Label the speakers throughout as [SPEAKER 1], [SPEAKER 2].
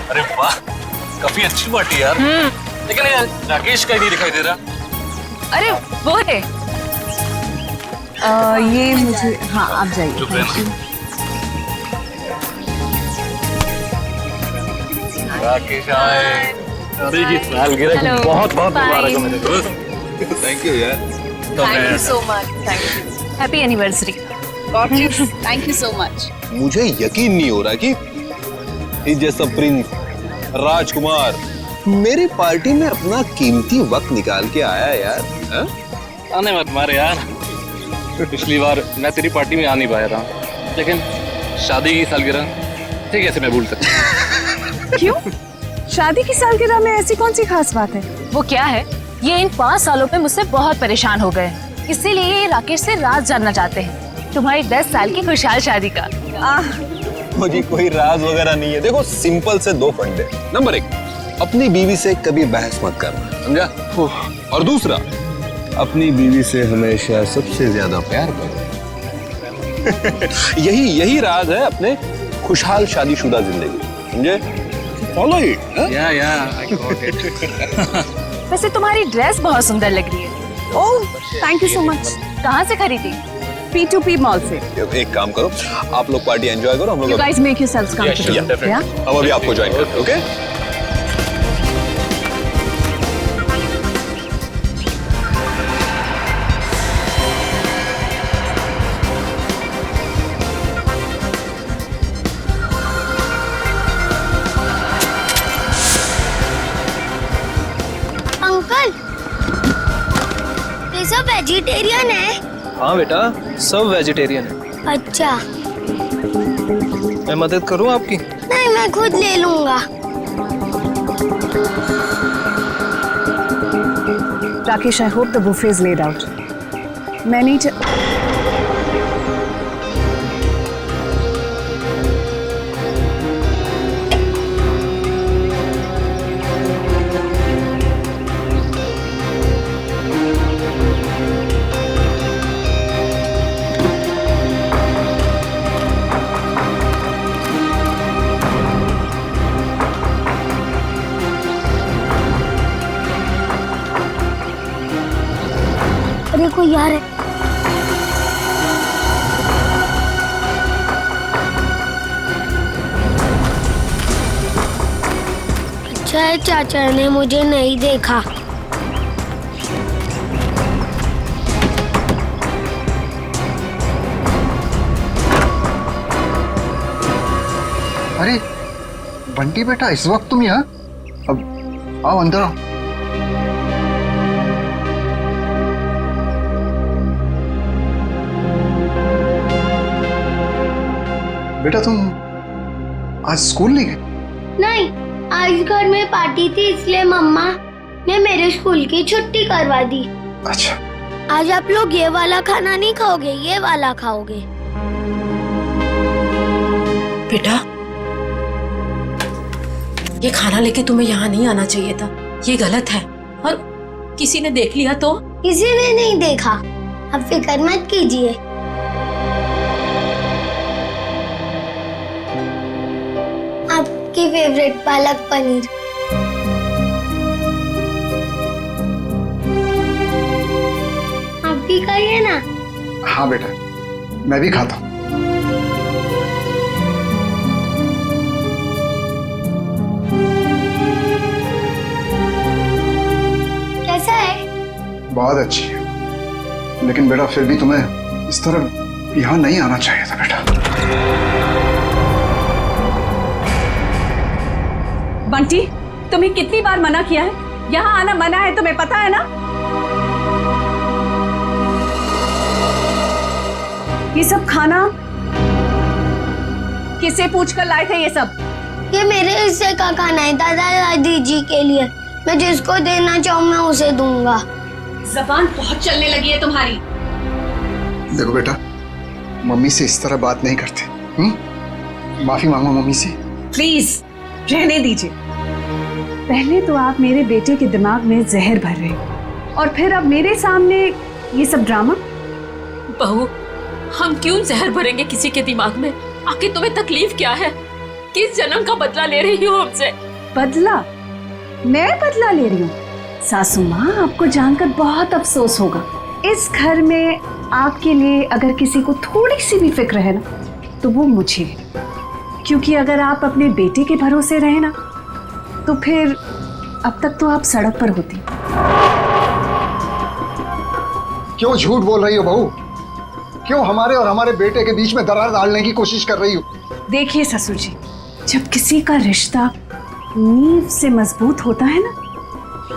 [SPEAKER 1] अरे वाह, काफी अच्छी पार्टी यार। लेकिन यार राकेश का ही नहीं दिखाई दे रहा।
[SPEAKER 2] अरे वो है।
[SPEAKER 3] ये मुझे, हाँ आप जाइए।
[SPEAKER 1] चुप रहना। राकेश आए। अरे ये सालगिरह की बहुत बहुत मुबारक हो मेरे दोस्त।
[SPEAKER 4] थैंक यू यार।
[SPEAKER 2] Thank you so much. Thank you. Happy anniversary.
[SPEAKER 3] Thank you so much.
[SPEAKER 4] मुझे यकीन नहीं हो रहा कि इस जैसा प्रिंस राजकुमार मेरी पार्टी में अपना कीमती वक्त निकाल के आया यार। हा?
[SPEAKER 1] आने मत मारे यार। पिछली बार मैं तेरी पार्टी में आ नहीं पाया था, लेकिन शादी की सालगिरह ठीक कैसे मैं भूल सकता।
[SPEAKER 3] क्यों? शादी की सालगिरह में ऐसी कौन सी खास बात है?
[SPEAKER 2] वो क्या है, ये इन 5 सालों में मुझसे बहुत परेशान हो गए, इसीलिए ये राकेश से राज जानना चाहते हैं तुम्हारी 10 साल की खुशहाल शादी का।
[SPEAKER 4] मुझे कोई राज वगैरह नहीं है। देखो सिंपल से 2 फंडे। नंबर 1, अपनी बीवी से कभी बहस मत करना, समझा? और दूसरा, अपनी बीवी से हमेशा सबसे ज्यादा प्यार करो। यही राज है अपने खुशहाल शादीशुदा जिंदगी, समझे? Follow it.
[SPEAKER 2] वैसे तुम्हारी ड्रेस बहुत सुंदर लग रही है।
[SPEAKER 3] Oh thank you so much.
[SPEAKER 2] कहाँ से खरीदी?
[SPEAKER 3] P2P मॉल से।
[SPEAKER 4] एक काम करो, आप लोग पार्टी एंजॉय करो, हम
[SPEAKER 3] You
[SPEAKER 4] लोग
[SPEAKER 3] guys make yourselves comfortable. Yeah?
[SPEAKER 4] हम अभी आपको ज्वाइन करते हैं, ओके?
[SPEAKER 5] अंकल, ये सब वेजिटेरियन है?
[SPEAKER 6] हाँ बेटा, सब वेजिटेरियन है।
[SPEAKER 5] अच्छा।
[SPEAKER 6] मैं मदद करूँ आपकी?
[SPEAKER 5] नहीं, मैं खुद ले लूंगा।
[SPEAKER 3] Rakesh, I hope the buffet is laid out. मैं नहीं
[SPEAKER 5] अरे कोई यार है। अच्छा है चाचा ने मुझे नहीं देखा।
[SPEAKER 7] अरे बंटी बेटा, इस वक्त तुम यहाँ? अब आओ अंदर आओ। बेटा तुम आज स्कूल नहीं गए?
[SPEAKER 5] नहीं, आज घर में पार्टी थी इसलिए मम्मा ने मेरे स्कूल की छुट्टी करवा दी।
[SPEAKER 7] अच्छा।
[SPEAKER 5] आज आप लोग ये वाला खाना नहीं खाओगे, ये वाला खाओगे।
[SPEAKER 8] बेटा, ये खाना लेके तुम्हें यहाँ नहीं आना चाहिए था, ये गलत है। और किसी ने देख लिया तो?
[SPEAKER 5] किसी ने नहीं देखा, आप फिक्र मत कीजिए। आपकी फेवरेट पालक पनीर। आप भी खाइए ना।
[SPEAKER 7] हाँ बेटा, मैं भी खाता हूँ।
[SPEAKER 5] कैसा है?
[SPEAKER 7] बहुत अच्छी है, लेकिन बेटा फिर भी तुम्हें इस तरह यहाँ नहीं आना चाहिए था बेटा।
[SPEAKER 3] बंटी, तुम्हें कितनी बार मना किया है? यहाँ आना मना है, तुम्हें पता है ना? ये सब खाना किसे पूछकर लाए थे ये सब?
[SPEAKER 5] ये मेरे हिस्से का खाना है, दादा दादी जी के लिए। मैं जिसको देना चाहूँ मैं उसे दूंगा।
[SPEAKER 3] जबान बहुत चलने लगी है तुम्हारी।
[SPEAKER 7] देखो बेटा, मम्मी से इस तरह बात नहीं करते। माफी मांगो मम्मी से।
[SPEAKER 3] प्लीज रहने दीजिए। पहले तो आप मेरे बेटे के दिमाग में जहर भर रहे हो और फिर अब मेरे सामने ये सब ड्रामा।
[SPEAKER 8] बहू, हम क्यों जहर भरेंगे किसी के दिमाग में? आखिर तुम्हें तकलीफ क्या है? किस जन्म का बदला ले रही हो हमसे?
[SPEAKER 3] बदला? मैं बदला ले रही हूँ? सासू माँ, आपको जानकर बहुत अफसोस होगा। इस घर में आपके लिए अगर किसी को थोड़ी सी भी फिक्र है ना, तो वो मुझे है। क्योंकि अगर आप अपने बेटे के भरोसे रहे ना, तो फिर अब तक तो आप सड़क पर होती।
[SPEAKER 7] क्यों झूठ बोल रही हो बहू? क्यों हमारे और हमारे बेटे के बीच में दरार डालने की कोशिश कर रही हो?
[SPEAKER 3] देखिए ससुर जी, जब किसी का रिश्ता नींव से मजबूत होता है ना,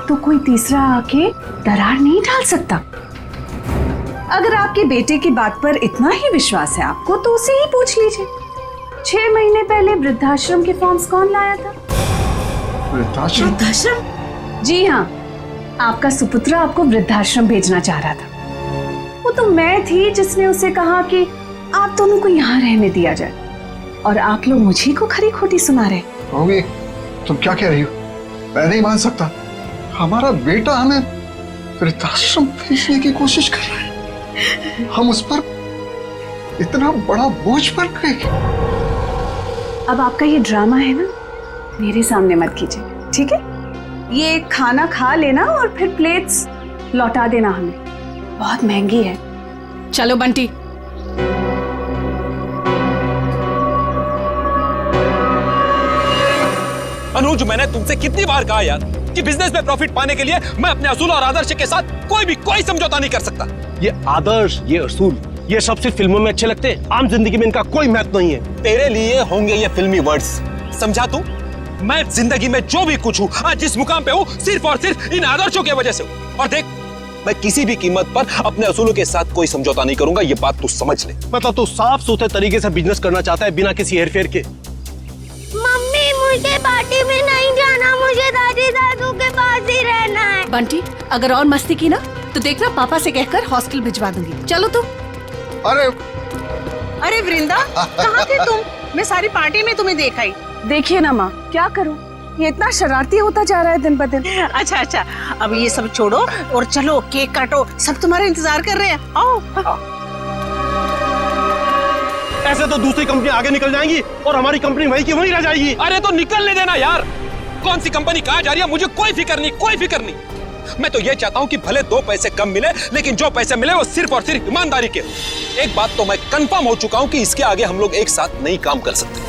[SPEAKER 3] तो कोई तीसरा आके दरार नहीं डाल सकता। अगर आपके बेटे की बात पर इतना ही विश्वास है आपको, तो उसे ही पूछ लीजिए। 6 महीने पहले वृद्धाश्रम के फॉर्म्स कौन लाया था?
[SPEAKER 7] वृद्धाश्रम?
[SPEAKER 3] जी हाँ, आपका सुपुत्र आपको वृद्धाश्रम भेजना चाह रहा था। वो तो मैं थी जिसने उसे कहा कि आप दोनों को यहाँ रहने दिया जाए, और आप लोग मुझे को खरी खोटी सुना रहे।
[SPEAKER 7] बहू, तुम क्या कह रही हो? मैं नहीं मान सकता। हमारा बेटा हमें वृद्धाश्रम भेजने की कोशिश कर रहा है। हम उस पर इतना बड़ा बोझ पड़ गए।
[SPEAKER 3] अब आपका ये ड्रामा है ना, मेरे सामने मत कीजिए, ठीक है? ये खाना खा लेना और फिर प्लेट्स लौटा देना हमें, बहुत महंगी है।
[SPEAKER 8] चलो बंटी।
[SPEAKER 4] अनुज, मैंने तुमसे कितनी बार कहा यार कि बिजनेस में प्रॉफिट पाने के लिए मैं अपने असूल और आदर्श के साथ कोई समझौता नहीं कर सकता।
[SPEAKER 9] ये आदर्श, ये असूल, ये सब सिर्फ फिल्मों में अच्छे लगते हैं, आम जिंदगी में इनका कोई महत्व नहीं है।
[SPEAKER 4] तेरे लिए होंगे ये फिल्मी वर्ड्स, समझा तू? मैं जिंदगी में जो भी कुछ हूँ, आज जिस मुकाम पे हूँ, सिर्फ और सिर्फ इन आदर्शों की वजह से हूँ। और देख, मैं किसी भी कीमत पर अपने असूलों के साथ कोई समझौता नहीं करूंगा, ये बात तू समझ ले।
[SPEAKER 9] मतलब तू साफ सुथरे तरीके से बिजनेस करना चाहता है बिना किसी हेरफेर के।
[SPEAKER 5] मम्मी, मुझे पार्टी में नहीं जाना, मुझे दादी दादू के पास ही रहना है।
[SPEAKER 8] बंटी, अगर और मस्ती की ना तो देखना पापा से कहकर हॉस्टल भिजवा दूंगी। चलो तुम।
[SPEAKER 10] अरे वृंदा, कहाँ थे तुम? मैं सारी पार्टी में तुम्हें देखा ही।
[SPEAKER 3] देखिए ना माँ, क्या करूं, ये इतना शरारती होता जा रहा है दिन ब दिन।
[SPEAKER 10] अच्छा, अब ये सब छोड़ो और चलो केक काटो, सब तुम्हारा इंतजार कर रहे हैं। आओ।
[SPEAKER 9] ऐसे तो दूसरी कंपनी आगे निकल जाएंगी और हमारी कंपनी वहीं की वहीं रह जाएगी।
[SPEAKER 4] अरे तो निकलने देना यार, कौन सी कंपनी कहाँ जा रही है मुझे कोई फिक्र नहीं। मैं तो ये चाहता हूँ कि भले 2 पैसे कम मिले, लेकिन जो पैसे मिले वो सिर्फ और सिर्फ ईमानदारी के। एक बात तो मैं कंफर्म हो चुका हूँ कि इसके आगे हम लोग एक साथ नहीं काम कर सकते।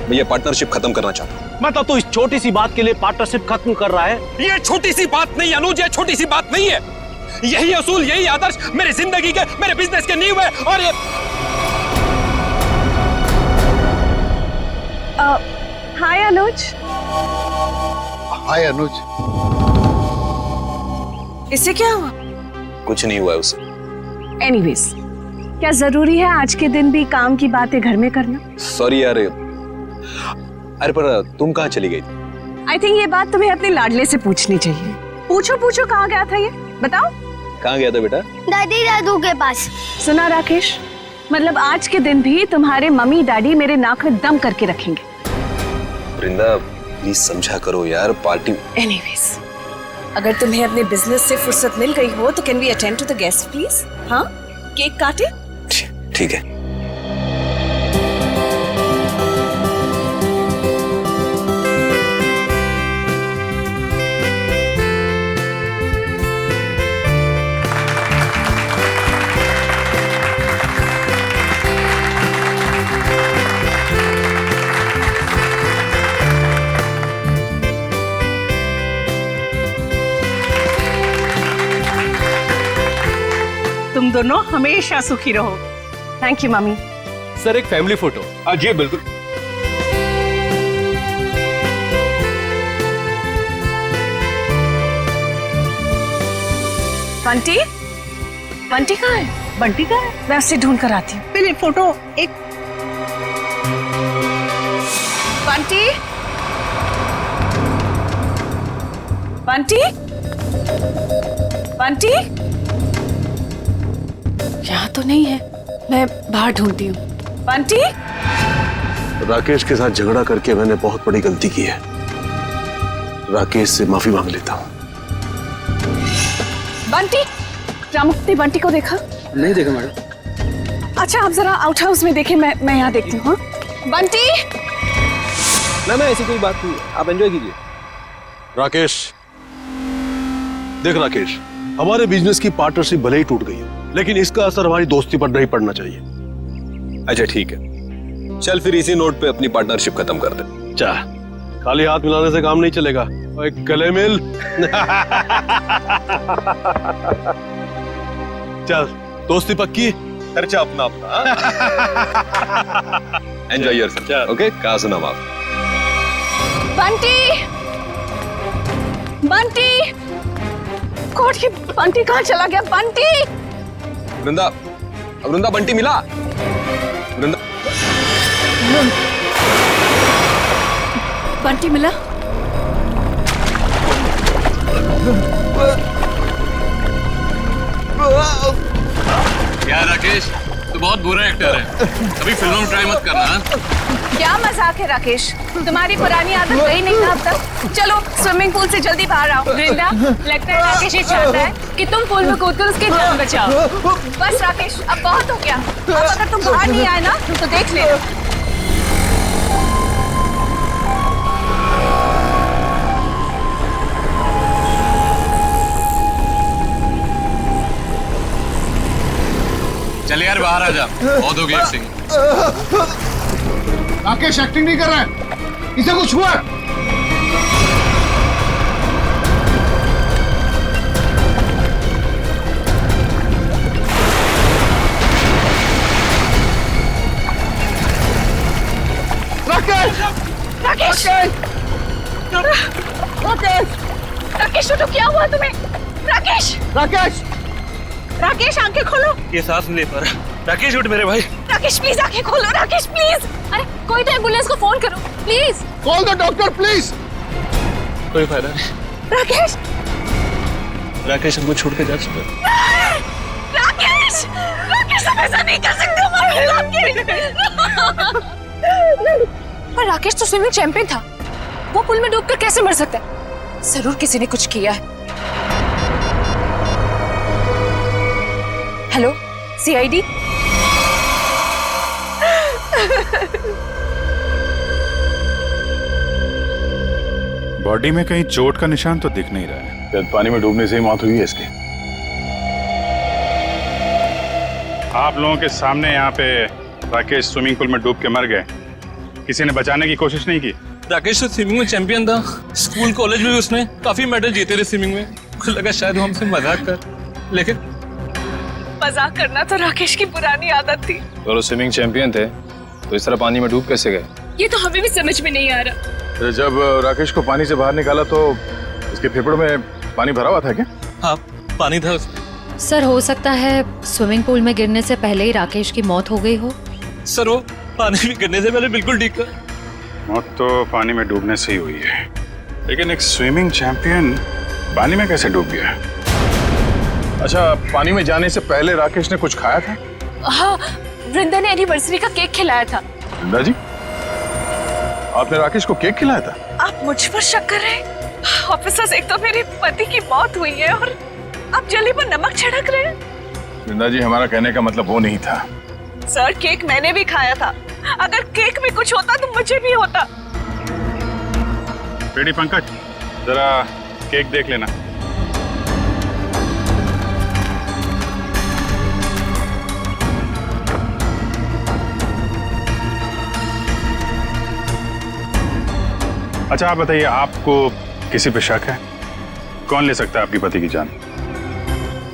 [SPEAKER 4] मैं ये पार्टनरशिप खत्म करना चाहता हूँ।
[SPEAKER 9] मतलब तू इस छोटी सी बात के लिए पार्टनरशिप खत्म कर रहा है?
[SPEAKER 4] ये छोटी सी बात नहीं अनुज, ये छोटी सी बात नहीं है। यही असूल, यही आदर्श मेरी जिंदगी के, मेरे बिजनेस के नींव है। और ये
[SPEAKER 3] हाय अनुज।
[SPEAKER 7] हाय अनुज।
[SPEAKER 10] इससे क्या हुआ?
[SPEAKER 4] कुछ नहीं हुआ है उसे।
[SPEAKER 3] एनीवेज, क्या जरूरी है आज के दिन भी काम की बातें घर में करना?
[SPEAKER 4] सॉरी यार। अरे पर तुम कहाँ चली गई थी?
[SPEAKER 3] आई थिंक ये बात तुम्हें अपने लाडले से पूछनी चाहिए। पूछो कहाँ गया था ये, बताओ।
[SPEAKER 4] कहाँ गया था बेटा?
[SPEAKER 5] दादी दादू के पास।
[SPEAKER 3] सुना राकेश, मतलब आज के दिन भी तुम्हारे मम्मी डैडी मेरे नाक में दम करके रखेंगे।
[SPEAKER 4] वृंदा, प्लीज समझा करो यार, पार्टी।
[SPEAKER 10] एनीवेज, अगर तुम्हें अपने बिजनेस से फुर्सत मिल गई हो तो can we attend to the guest please? हाँ, केक काटे?
[SPEAKER 4] ठीक है।
[SPEAKER 10] तुम दोनों हमेशा सुखी रहो।
[SPEAKER 3] Thank you mummy.
[SPEAKER 9] सर, एक फैमिली फोटो।
[SPEAKER 4] जी बिल्कुल।
[SPEAKER 3] बंटी कहाँ है? बंटी कहाँ है? मैं उसे ढूंढ कर आती हूँ।
[SPEAKER 10] पहले फोटो एक।
[SPEAKER 3] बंटी यहाँ तो नहीं है, मैं बाहर ढूंढती हूँ। बंटी।
[SPEAKER 9] राकेश के साथ झगड़ा करके मैंने बहुत बड़ी गलती की है। राकेश से माफी मांग लेता हूँ।
[SPEAKER 3] बंटी, रामुक्ति बंटी को देखा?
[SPEAKER 6] नहीं देखा मैडम।
[SPEAKER 3] अच्छा, आप जरा आउट हाउस में देखें, मैं यहाँ देखती हूँ।
[SPEAKER 10] बंटी
[SPEAKER 6] ना ऐसी कोई बात नहीं, आप एंजॉय कीजिए।
[SPEAKER 9] राकेश, देख राकेश, हमारे बिजनेस की पार्टनरशिप भले ही टूट गई है, लेकिन इसका असर हमारी दोस्ती पर नहीं पड़ना चाहिए।
[SPEAKER 4] अच्छा ठीक है, चल फिर इसी नोट पे अपनी पार्टनरशिप खत्म कर दे।
[SPEAKER 9] चा, खाली हाथ मिलाने से काम नहीं चलेगा, ओए गले मिल। चल, दोस्ती पक्की,
[SPEAKER 4] खर्चा अपना अपना। Enjoy yourself, okay? कहाँ सुना आप?
[SPEAKER 10] बंटी बंटी गॉड, ये बंटी कहाँ चला गया? बंटी
[SPEAKER 4] वृंदा, वृंदा बंटी मिला? वृंदा
[SPEAKER 10] बंटी मिला?
[SPEAKER 1] यार राकेश, तू बहुत बुरा एक्टर है, कभी फिल्मों में ट्राई मत करना।
[SPEAKER 10] क्या मजाक है राकेश, तुम्हारी पुरानी आदत गई नहीं ना अब तक? चलो स्विमिंग पूल से जल्दी बाहर आओ।
[SPEAKER 2] वृंदा, लगता है राकेश ये चाहता है कि तुम पूल में कूदकर उसकी जान बचाओ।
[SPEAKER 10] बस राकेश, अब बहुत हो गया। अब अगर तुम बाहर नहीं आए ना तो देख ले।
[SPEAKER 1] चल यार बाहर आ जा, बहुत हो गई एक्टिंग।
[SPEAKER 7] राकेश एक्टिंग नहीं कर रहा है, इसे कुछ हुआ है। राकेश!
[SPEAKER 10] राकेश! राकेश! राकेश उठो, क्या हुआ तुम्हें? राकेश!
[SPEAKER 7] राकेश!
[SPEAKER 10] राकेश आंखें खोलो।
[SPEAKER 1] ये सांस नहीं ले पा रहा। राकेश उठ मेरे भाई।
[SPEAKER 10] राकेश प्लीज आंखें खोलो। राकेश प्लीज।
[SPEAKER 2] अरे कोई तो एम्बुलेंस को फोन करो please.
[SPEAKER 7] Call the doctor please.
[SPEAKER 1] कोई फायदा नहीं।
[SPEAKER 10] राकेश!
[SPEAKER 1] राकेश हमको छोड़ के जा चुका है।
[SPEAKER 10] राकेश! राकेश हम ऐसा नहीं कर सकते हमारे। राकेश!
[SPEAKER 2] पर राकेश तो स्विमिंग चैंपियन था, वो पुल में डूबकर कैसे मर सकता है? जरूर किसी ने कुछ किया है। Hello, CID?
[SPEAKER 11] बॉडी में कहीं चोट का निशान तो दिख नहीं रहा है, शायद पानी में डूबने से ही मौत हुई है इसकी। आप लोगों के सामने यहाँ पे राकेश स्विमिंग पूल में डूब के मर गए, किसी ने बचाने की कोशिश नहीं की?
[SPEAKER 1] राकेश तो स्विमिंग में चैंपियन था, स्कूल कॉलेज में भी उसने काफी मेडल जीते थे स्विमिंग में। मुझे लगा शायद वो हमसे मजाक कर, लेकिन
[SPEAKER 10] मजाक करना तो राकेश की पुरानी आदत थी।
[SPEAKER 6] तो स्विमिंग चैंपियन थे तो इस तरह पानी में डूब कैसे गए?
[SPEAKER 2] ये तो हमें भी समझ में नहीं आ रहा।
[SPEAKER 11] जब राकेश को पानी से बाहर निकाला तो उसके फेफड़ों में पानी भरा हुआ था क्या?
[SPEAKER 1] हाँ, पानी था उसमें।
[SPEAKER 12] सर, हो सकता है स्विमिंग पूल में गिरने से पहले ही राकेश की मौत हो गई हो।
[SPEAKER 1] सर वो पानी में गिरने से पहले बिल्कुल ठीक था।
[SPEAKER 11] मौत तो पानी में डूबने से ही हुई है, लेकिन एक स्विमिंग चैंपियन पानी में कैसे डूब गया? अच्छा, पानी में जाने से पहले राकेश ने कुछ खाया था?
[SPEAKER 2] हाँ, वृंदा ने एनिवर्सरी का केक खिलाया था।
[SPEAKER 11] वृंदा जी, आपने राकेश को केक खिलाया था?
[SPEAKER 10] आप मुझ पर शक कर रहे हैं? ऑफिसर्स, एक तो मेरे पति की मौत हुई है और आप जल्दी पर नमक छिड़क रहे हैं।
[SPEAKER 11] वृंदा जी, हमारा कहने का मतलब वो नहीं था।
[SPEAKER 10] सर, केक मैंने भी खाया था। अगर केक में कुछ होता तो मुझे भी होता।
[SPEAKER 11] पेड़ी पंकज, जरा केक देख लेना। अच्छा, आप बताइए, आपको किसी पे शक है? कौन ले सकता है आपकी पति की जान?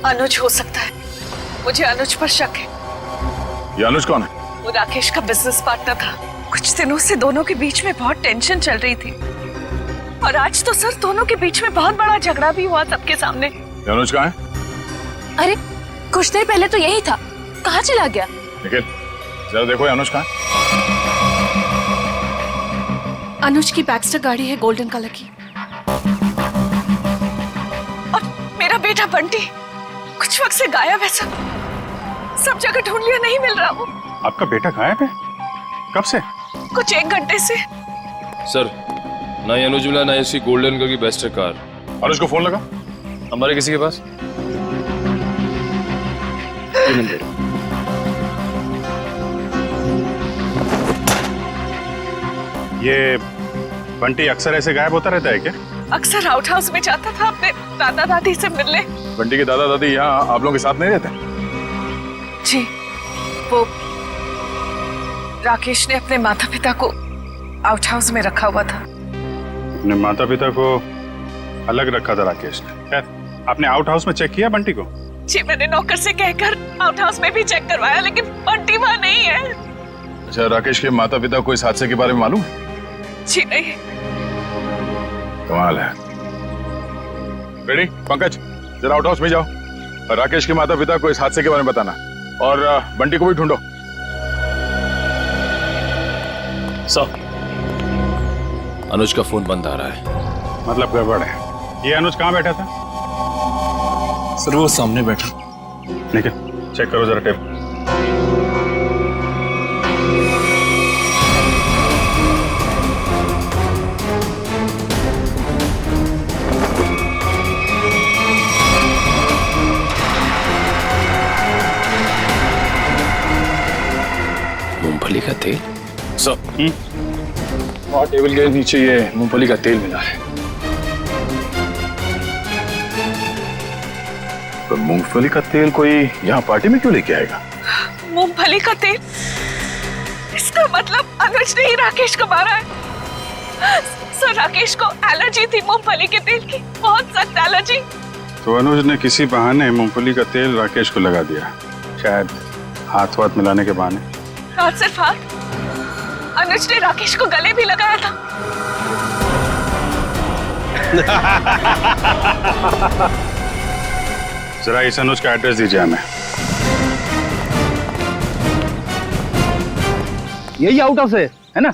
[SPEAKER 10] अनुज हो सकता है, मुझे अनुज पर शक है।
[SPEAKER 11] ये अनुज कौन है?
[SPEAKER 10] वो राकेश का बिजनेस पार्टनर था। कुछ दिनों से दोनों के बीच में बहुत टेंशन चल रही थी और आज तो सर दोनों के बीच में बहुत बड़ा झगड़ा भी हुआ सबके सामने।
[SPEAKER 11] ये अनुज कहाँ है?
[SPEAKER 2] अरे कुछ देर पहले तो यही था, कहाँ चला गया?
[SPEAKER 11] निखिल, जरा देखो ये अनुज कहाँ है?
[SPEAKER 10] अनुज की बैक्स्टर गाड़ी है गोल्डन कलर की। और मेरा बेटा बंटी कुछ वक्त से गायब है सर। सब जगह ढूंढ लिया, नहीं मिल रहा वो।
[SPEAKER 11] आपका बेटा गायब है? कब से?
[SPEAKER 10] कुछ 1 घंटे से।
[SPEAKER 6] सर, ना ये अनुज मिला, ना इसकी गोल्डन कलर की बेस्ट कार।
[SPEAKER 11] अनुज को फोन लगा?
[SPEAKER 6] हमारे किसी के पास?
[SPEAKER 11] ये बंटी अक्सर ऐसे गायब होता रहता है क्या?
[SPEAKER 10] अक्सर आउट हाउस में जाता था अपने दादा दादी से मिलने।
[SPEAKER 11] बंटी के दादा दादी यहाँ आप लोगों के साथ नहीं रहते?
[SPEAKER 10] जी, वो राकेश ने अपने माता पिता को आउट हाउस में रखा हुआ था।
[SPEAKER 11] अपने माता पिता को अलग रखा था राकेश ने। खैर, आपने आउट हाउस में चेक किया बंटी को?
[SPEAKER 10] जी, मैंने नौकर से कहकर आउट हाउस में भी चेक करवाया, लेकिन बंटी वहाँ नहीं है।
[SPEAKER 11] अच्छा, राकेश के माता पिता को इस हादसे के बारे में मालूम है?
[SPEAKER 10] जी नहीं।
[SPEAKER 11] कमाल है। रेडी पंकज, जरा आउट हाउस में जाओ और राकेश के माता पिता को इस हादसे के बारे में बताना, और बंटी को भी ढूंढो।
[SPEAKER 6] सर, अनुज का फोन बंद आ रहा है।
[SPEAKER 11] मतलब गड़बड़ है। ये अनुज कहाँ बैठा था?
[SPEAKER 6] सर वो सामने बैठा।
[SPEAKER 11] ठीक है, चेक करो जरा टेप।
[SPEAKER 6] मूंगफली का तेल? सर, और टेबल के नीचे ये मूंगफली का तेल मिला है।
[SPEAKER 11] तो मूंगफली का तेल कोई यहाँ पार्टी में क्यों लेके आएगा?
[SPEAKER 10] मूंगफली का तेल? इसका मतलब अनुज ने ही राकेश को मारा है। सर, राकेश को एलर्जी थी मूंगफली के तेल की, बहुत सख्त एलर्जी।
[SPEAKER 11] तो अनुज ने किसी बहाने मूंगफली का तेल राकेश को लगा दिया, शायद हाथ वाथ मिलाने के बहाने।
[SPEAKER 10] और सिर्फ हाथ, अनुज ने राकेश को गले भी लगाया था।
[SPEAKER 11] जरा इस अनुज का एड्रेस दीजिए हमें।
[SPEAKER 13] यही आउट हाउस है ना?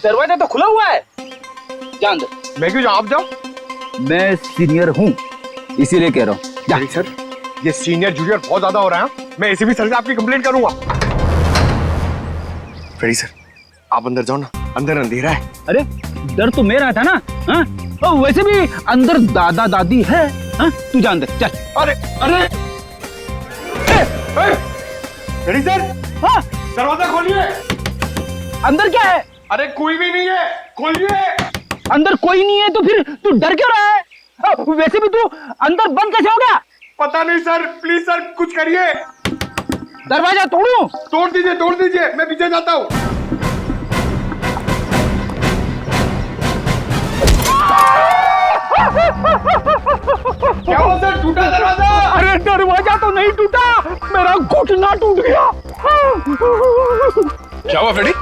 [SPEAKER 13] दरवाजा तो खुला हुआ है। जा अंदर।
[SPEAKER 14] मैं क्यों जाऊं? आप जाओ।
[SPEAKER 13] मैं सीनियर हूँ, इसीलिए कह रहा हूँ।
[SPEAKER 14] जा सर, ये सीनियर जूनियर बहुत ज्यादा हो रहा है। मैं एसीपी सर से आपकी कंप्लेंट करूंगा। फेरी सर, आप अंदर जाओ ना, अंदर अंधेरा है।
[SPEAKER 13] अरे डर तो मेरा था ना। हाँ? और वैसे भी अंदर दादा दादी है। हाँ? तू जा अंदर, चल।
[SPEAKER 14] अरे अरे फेरी सर,
[SPEAKER 13] हाँ?
[SPEAKER 14] दरवाजा खोलिए।
[SPEAKER 13] अंदर क्या है?
[SPEAKER 14] अरे कोई भी नहीं है, खोलिए।
[SPEAKER 13] अंदर कोई नहीं है तो फिर तू डर क्यों रहा है? वैसे भी तू अंदर बंद कैसे हो गया?
[SPEAKER 14] पता नहीं सर, प्लीज सर कुछ करिए।
[SPEAKER 13] दरवाजा तोड़ूं?
[SPEAKER 14] तोड़ दीजिए, मैं पीछे जाता हूँ। क्या हुआ सर, टूटा दरवाजा?
[SPEAKER 13] अरे दरवाजा तो नहीं टूटा, मेरा घुटना टूट गया।
[SPEAKER 11] क्या हुआ फ्रेडी?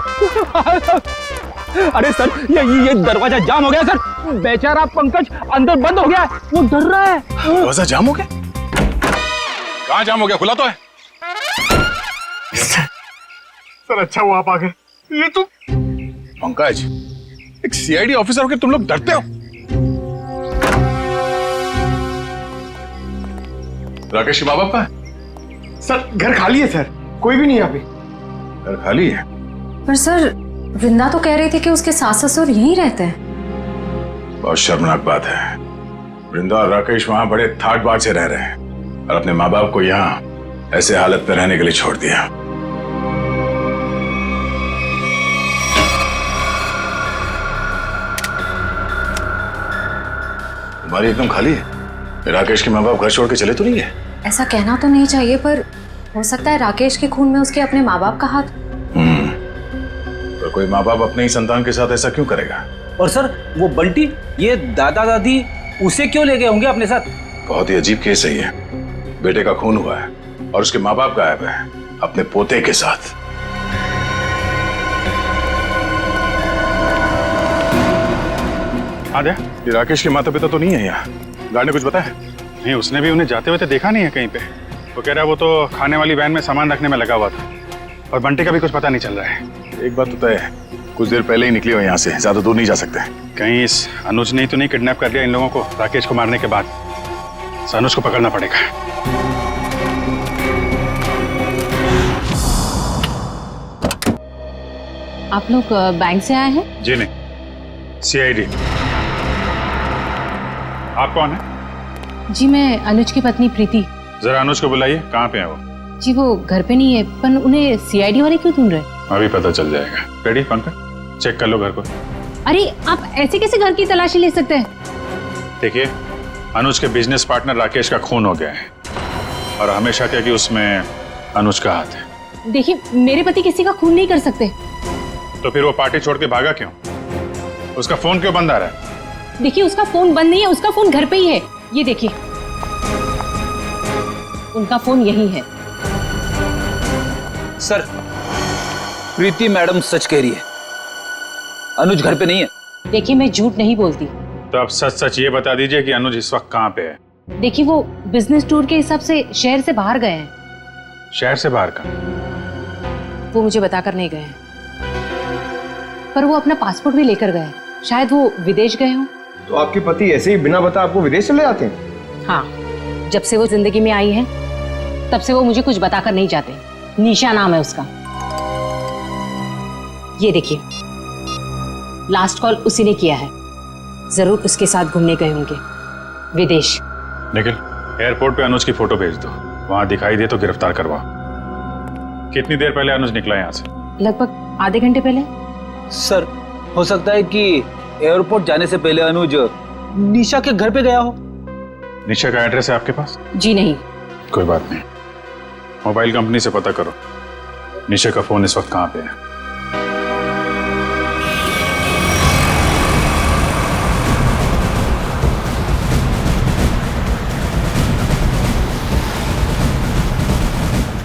[SPEAKER 13] अरे सर, ये दरवाजा जाम हो गया सर। बेचारा पंकज अंदर बंद हो गया, वो डर रहा है।
[SPEAKER 11] दरवाजा जाम हो गया? कहाँ जाम हो गया? खुला तो है।
[SPEAKER 14] सर अच्छा हुआ आप आ गए। ये तो
[SPEAKER 11] पंकज, एक सीआईडी ऑफिसर होकर तुम लोग डरते हो? राकेश के माँ बाप कहाँ है?
[SPEAKER 14] सर घर खाली है सर, कोई भी नहीं यहाँ पे।
[SPEAKER 11] घर खाली है?
[SPEAKER 12] पर सर, वृंदा तो कह रही थी कि उसके सास ससुर यहीं रहते हैं।
[SPEAKER 11] बहुत शर्मनाक बात है। वृंदा और राकेश वहां बड़े ठाट बाट से रह रहे हैं और अपने माँ बाप को यहाँ ऐसे हालत में रहने के लिए छोड़ दिया। तुम्हारी एकदम खाली है। राकेश के माँ बाप घर छोड़ के चले तो नहीं है?
[SPEAKER 12] ऐसा कहना तो नहीं चाहिए, पर हो सकता है राकेश के खून में उसके अपने माँ बाप का हाथ।
[SPEAKER 11] तो कोई माँ बाप अपने ही संतान के साथ ऐसा क्यों करेगा?
[SPEAKER 13] और सर वो बंटी, ये दादा दादी उसे क्यों ले गए होंगे अपने साथ?
[SPEAKER 11] बहुत ही अजीब केस है ये। बेटे का खून हुआ है और उसके माँ बाप गायब है अपने पोते के साथ। आद्या, ये राकेश के माता पिता तो नहीं है यहाँ? गार्ड ने कुछ बताया? नहीं, उसने भी उन्हें जाते हुए देखा नहीं है कहीं पे। वो कह रहा है वो तो खाने वाली वैन में सामान रखने में लगा हुआ था, और बंटी का भी कुछ पता नहीं चल रहा है। एक बात तो तय है, कुछ देर पहले ही निकली हो यहाँ से, ज्यादा दूर नहीं जा सकते। कहीं इस अनुज ने तो नहीं किडनैप कर लिया इन लोगों को राकेश को मारने के बाद? अनुज को पकड़ना पड़ेगा।
[SPEAKER 12] आप लोग बैंक से आए हैं?
[SPEAKER 11] जी नहीं, सीआईडी। आप कौन है?
[SPEAKER 12] जी मैं अनुज की पत्नी प्रीति।
[SPEAKER 11] जरा अनुज को बुलाइए, कहाँ पे है वो?
[SPEAKER 8] जी वो घर पे नहीं है, पर उन्हें सीआईडी वाले क्यों ढूंढ रहे हैं?
[SPEAKER 11] अभी पता चल जाएगा। रेडी पंकज, चेक कर लो घर को।
[SPEAKER 8] अरे आप ऐसे कैसे घर की तलाशी ले सकते हैं?
[SPEAKER 11] देखिए, अनुज के बिजनेस पार्टनर राकेश का खून हो गया है और हमेशा क्या कि उसमें अनुज का हाथ है।
[SPEAKER 8] देखिए, मेरे पति किसी का खून नहीं कर सकते।
[SPEAKER 11] तो फिर वो पार्टी छोड़ के भागा क्यों? उसका फोन क्यों बंद आ रहा है?
[SPEAKER 8] देखिए, उसका फोन बंद नहीं है, उसका फोन घर पे ही है। ये देखिए, उनका फोन यही है।
[SPEAKER 13] सर, प्रीति मैडम सच कह रही है, अनुज घर पे नहीं है।
[SPEAKER 8] देखिए, मैं झूठ नहीं बोलती।
[SPEAKER 11] तो आप सच सच ये बता दीजिए कि अनुज इस वक्त कहाँ पे है?
[SPEAKER 8] देखिए, वो बिजनेस टूर के हिसाब से शहर से बाहर गए हैं।
[SPEAKER 11] शहर से बाहर का?
[SPEAKER 8] वो मुझे बताकर नहीं गए हैं, पर वो अपना पासपोर्ट भी लेकर गए। शायद वो विदेश गए हों।
[SPEAKER 14] तो आपके पति ऐसे ही बिना बता आपको विदेश चले जाते हैं?
[SPEAKER 8] हाँ, जब से वो जिंदगी में आई है तब से वो मुझे कुछ बताकर नहीं जाते। निशा नाम है उसका। ये देखिए, लास्ट कॉल उसी ने किया है। जरूर उसके साथ घूमने गए होंगे विदेश।
[SPEAKER 11] निखिल, एयरपोर्ट पे अनुज की फोटो भेज दो, वहां दिखाई दे तो गिरफ्तार करवाओ। कितनी देर पहले अनुज निकला यहाँ से?
[SPEAKER 8] लगभग आधे घंटे पहले।
[SPEAKER 13] सर, हो सकता है कि एयरपोर्ट जाने से पहले अनुज निशा के घर पे गया हो।
[SPEAKER 11] निशा का एड्रेस है आपके पास?
[SPEAKER 8] जी नहीं।
[SPEAKER 11] कोई बात नहीं, मोबाइल कंपनी से पता करो निशा का फोन इस वक्त कहाँ पे है।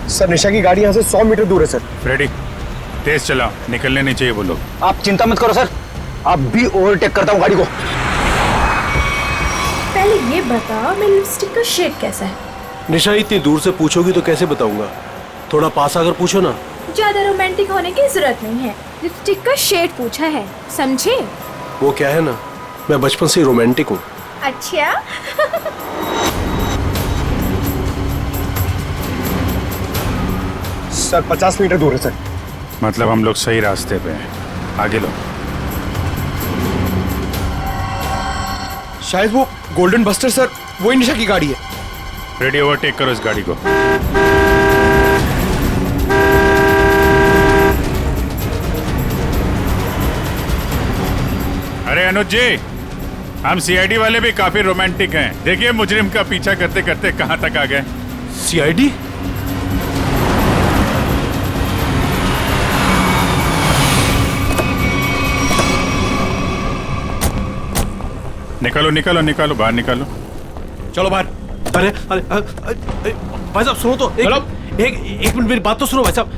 [SPEAKER 14] सर, निशा की गाड़ी यहाँ से 100 मीटर दूर है सर।
[SPEAKER 11] रेडी, तेज चलाओ, निकलने नहीं चाहिए वो लोग।
[SPEAKER 13] आप चिंता मत करो सर, आप भी ओवरटेक करता हूँ गाड़ी को।
[SPEAKER 15] पहले ये बता, मेरी लिपस्टिक का शेड कैसा है?
[SPEAKER 9] निशा, इतनी दूर से पूछोगी तो कैसे बताऊंगा? थोड़ा पास आकर पूछो ना।
[SPEAKER 15] ज्यादा रोमांटिक होने की जरूरत नहीं है, लिपस्टिक का शेड पूछा है, समझे?
[SPEAKER 9] वो क्या है ना, मैं बचपन से रोमांटिक हूँ।
[SPEAKER 15] अच्छा।
[SPEAKER 14] सर, 50 मीटर दूर है सर।
[SPEAKER 11] मतलब हम लोग सही रास्ते पे हैं, आगे लो।
[SPEAKER 14] शायद वो गोल्डन बस्टर सर, वही निशा की गाड़ी है।
[SPEAKER 11] रेडी, ओवरटेक करो इस गाड़ी को। अरे अनुज जी, हम सीआईडी वाले भी काफी रोमांटिक हैं। देखिए, मुजरिम का पीछा करते करते कहां तक आ गए।
[SPEAKER 9] सीआईडी?
[SPEAKER 11] निकालो निकालो निकालो, बाहर निकालो।
[SPEAKER 9] चलो बाहर। अरे अरे भाई साहब सुनो तो, एक मिनट मेरी बात तो सुनो भाई साहब।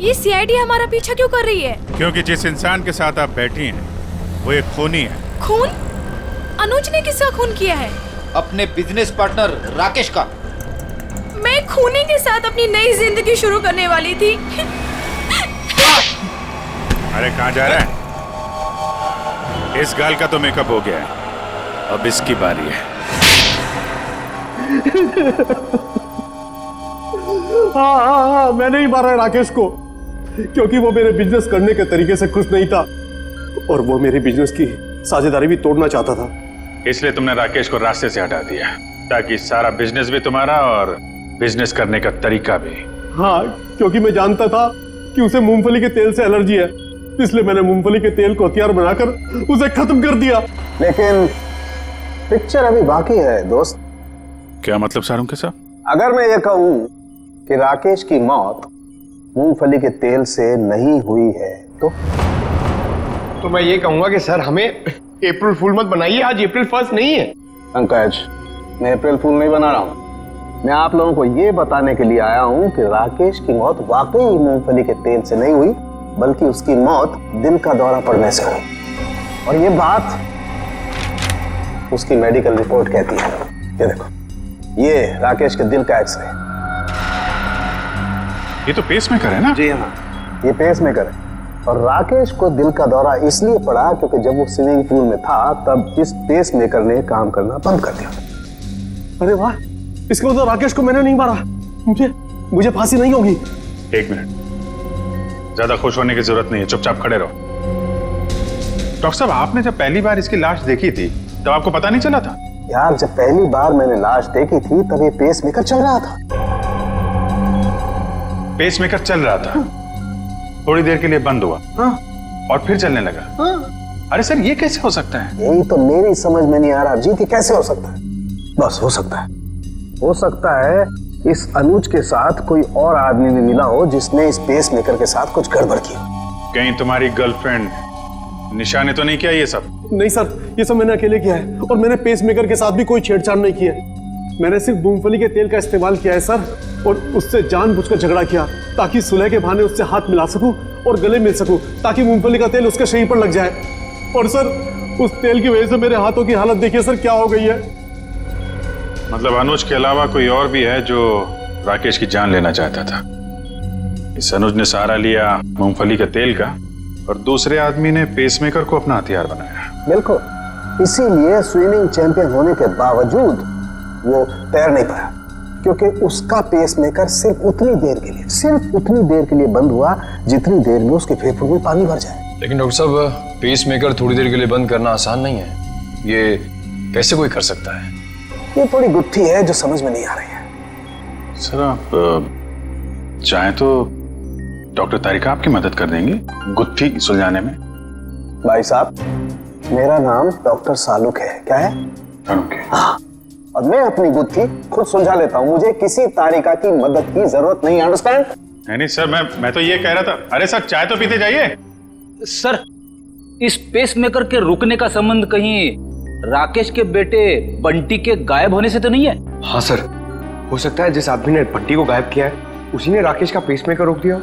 [SPEAKER 15] ये सीआईडी हमारा पीछा क्यों कर रही है?
[SPEAKER 11] क्योंकि जिस इंसान के साथ आप बैठी हैं वो एक खूनी है।
[SPEAKER 15] खून? अनुज ने किसका खून किया है?
[SPEAKER 16] अपने बिजनेस पार्टनर राकेश का।
[SPEAKER 15] मैं खूनी के साथ अपनी नई जिंदगी शुरू करने वाली थी।
[SPEAKER 11] अरे कहाँ जा रहा है? इस गाल का तो मेकअप हो गया है, अब इसकी बारी है।
[SPEAKER 9] हाँ, मैंने ही मारा राकेश को, क्योंकि वो मेरे बिजनेस करने के तरीके से खुश नहीं था और वो मेरे बिजनेस की साझेदारी भी तोड़ना चाहता था।
[SPEAKER 11] इसलिए तुमने राकेश को रास्ते से हटा दिया, ताकि सारा बिजनेस भी तुम्हारा और बिजनेस करने का तरीका भी।
[SPEAKER 9] हाँ, क्योंकि मैं जानता था कि उसे मूंगफली के तेल से एलर्जी है, इसलिए मैंने मूंगफली के तेल को हथियार बनाकर उसे खत्म कर दिया।
[SPEAKER 4] लेकिन पिक्चर अभी बाकी है दोस्त।
[SPEAKER 11] क्या मतलब सारुण के साथ?
[SPEAKER 4] अगर मैं ये कहूं कि राकेश की मौत मूंगफली के तेल से नहीं हुई है तो
[SPEAKER 14] मैं ये कहूंगा कि सर हमें अप्रैल फूल मत बनाइए, आज अप्रैल 1 नहीं है।
[SPEAKER 4] पंकज, मैं अप्रैल फूल नहीं बना रहा हूं। मैं आप लोगों को ये बताने के लिए आया हूं कि राकेश की मौत वाकई मूंगफली के तेल से नहीं हुई, बल्कि उसकी मौत दिल का दौरा पड़ने से हुई। और ये बात उसकी मेडिकल रिपोर्ट कहती है। ये देखो, ये राकेश के दिल का एक्सरे।
[SPEAKER 11] ये तो पेसमेकर है ना?
[SPEAKER 4] जी हाँ, ये पेसमेकर है। और राकेश को दिल का दौरा इसलिए पड़ा क्योंकि जब वो स्विमिंग पूल में था तब इस पेसमेकर ने काम करना बंद कर दिया।
[SPEAKER 9] अरे वाह, इसका मतलब राकेश को मैंने नहीं मारा, मुझे फांसी नहीं होगी।
[SPEAKER 11] एक मिनट, ज्यादा खुश होने की जरूरत नहीं है, चुपचाप खड़े रहो। डॉक्टर साहब, आपने जब पहली बार इसकी लाश देखी थी तब आपको पता नहीं चला था?
[SPEAKER 17] यार जब पहली बार मैंने लाश देखी थी तब ये पेस मेकर चल रहा था।
[SPEAKER 11] पेस मेकर चल रहा था, थोड़ी देर के लिए बंद हुआ और फिर चलने लगा। अरे सर ये कैसे हो सकता है?
[SPEAKER 17] यही तो मेरी समझ में नहीं आ रहा जी कि कैसे हो सकता है। बस हो सकता है इस अनुज के साथ कोई और आदमी भी मिला हो जिसने इस पेस मेकर के साथ कुछ गड़बड़ की।
[SPEAKER 11] कहीं तुम्हारी गर्लफ्रेंड निशा ने तो नहीं किया ये सब?
[SPEAKER 9] नहीं सर, ये सब मैंने अकेले किया है और मैंने पेस मेकर के साथ भी कोई छेड़छाड़ नहीं की है। मैंने सिर्फ मूंगफली के तेल का इस्तेमाल किया है सर, और उससे जानबूझकर झगड़ा किया ताकि सुलह के बहाने उससे हाथ मिला सकूं और गले मिल सकूं ताकि मूंगफली का तेल उसके शरीर पर लग जाए। और सर उस तेल की वजह से मेरे हाथों की हालत देखिए सर क्या हो गई है।
[SPEAKER 11] मतलब अनुज के अलावा कोई और भी है जो राकेश की जान लेना चाहता था? इस अनुज ने सहारा लिया मूंगफली के तेल का और दूसरे आदमी ने पेसमेकर को अपना हथियार बनाया।
[SPEAKER 17] बिल्कुल, इसीलिए स्विमिंग चैंपियन होने के बावजूद वो तैर नहीं पाया, क्योंकि उसका पेसमेकर सिर्फ उतनी देर के लिए बंद हुआ जितनी देर में उसके फेफड़ों में पानी भर जाए।
[SPEAKER 6] लेकिन डॉक्टर साहब, पेसमेकर थोड़ी देर के लिए बंद करना आसान नहीं है। ये कैसे कोई कर सकता है?
[SPEAKER 17] ये थोड़ी गुत्थी है जो समझ में नहीं आ रही है।
[SPEAKER 11] सर आप चाहें तो डॉक्टर तारिका आपकी मदद कर देंगी गुत्थी सुलझाने में।
[SPEAKER 17] भाई साहब, मेरा नाम डॉक्टर सालुक है। क्या है? हाँ, और मैं अपनी गुत्थी खुद सुलझा लेता हूँ। मुझे किसी तारिका की मदद की जरूरत नहीं। अंडरस्टैंड?
[SPEAKER 11] नहीं सर, मैं तो ये कह रहा था। अरे सर चाय तो पीते जाइए।
[SPEAKER 13] सर इस पेसमेकर के रुकने का संबंध कहीं राकेश के बेटे बंटी के गायब होने से तो नहीं है?
[SPEAKER 14] हाँ सर, हो सकता है जिस आदमी ने बंटी को गायब किया है उसी ने राकेश का पेसमेकर रोक दिया।